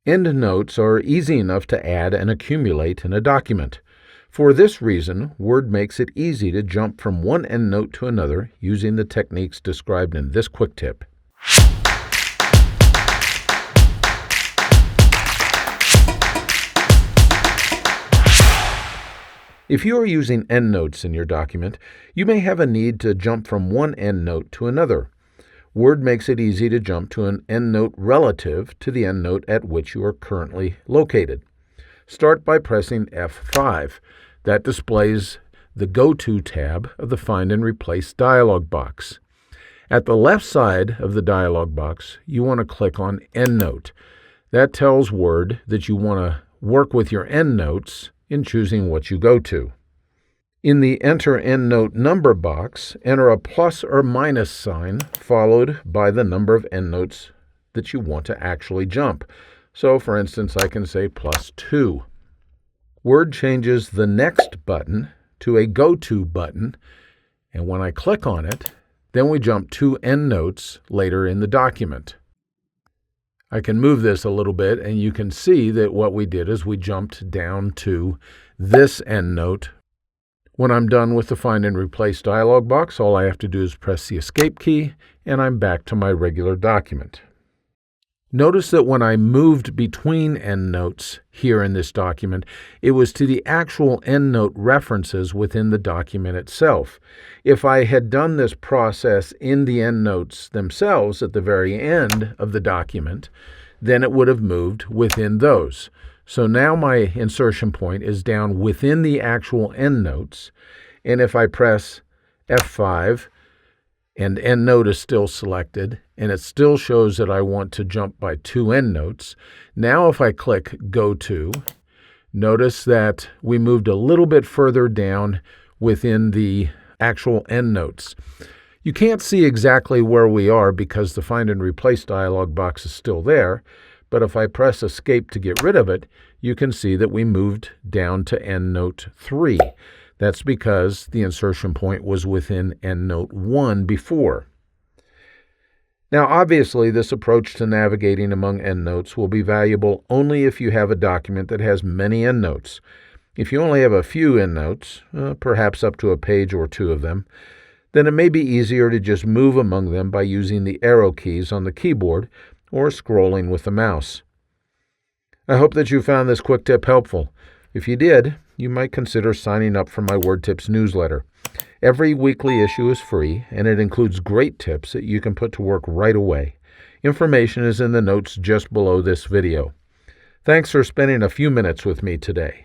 Endnotes are easy enough to add and accumulate in a document. For this reason, Word makes it easy to jump from one EndNote to another using the techniques described in this quick tip. If you are using EndNotes in your document, you may have a need to jump from one EndNote to another. Word makes it easy to jump to an EndNote relative to the EndNote at which you are currently located. Start by pressing F5. That displays the Go To tab of the Find and Replace dialog box. At the left side of the dialog box, you want to click on EndNote. That tells Word that you want to work with your EndNotes in choosing what you go to. In the Enter EndNote number box, enter a plus or minus sign followed by the number of EndNotes that you want to actually jump. So, for instance, I can say +2. Word changes the Next button to a Go To button, and when I click on it, then we jump 2 EndNotes later in the document. I can move this a little bit, and you can see that what we did is we jumped down to this EndNote. When I'm done with the Find and Replace dialog box, all I have to do is press the Escape key, and I'm back to my regular document. Notice that when I moved between EndNotes here in this document, it was to the actual EndNote references within the document itself. If I had done this process in the EndNotes themselves at the very end of the document, then it would have moved within those. So now my insertion point is down within the actual EndNotes, and if I press F5 and EndNote is still selected, and it still shows that I want to jump by 2 EndNotes, now if I click Go To, notice that we moved a little bit further down within the actual EndNotes. You can't see exactly where we are because the Find and Replace dialog box is still there, but if I press Escape to get rid of it, you can see that we moved down to EndNote 3. That's because the insertion point was within EndNote 1 before. Now, obviously, this approach to navigating among EndNotes will be valuable only if you have a document that has many EndNotes. If you only have a few EndNotes, perhaps up to a page or 2 of them, then it may be easier to just move among them by using the arrow keys on the keyboard or scrolling with the mouse. I hope that you found this quick tip helpful. If you did, you might consider signing up for my Word Tips newsletter. Every weekly issue is free, and it includes great tips that you can put to work right away. Information is in the notes just below this video. Thanks for spending a few minutes with me today.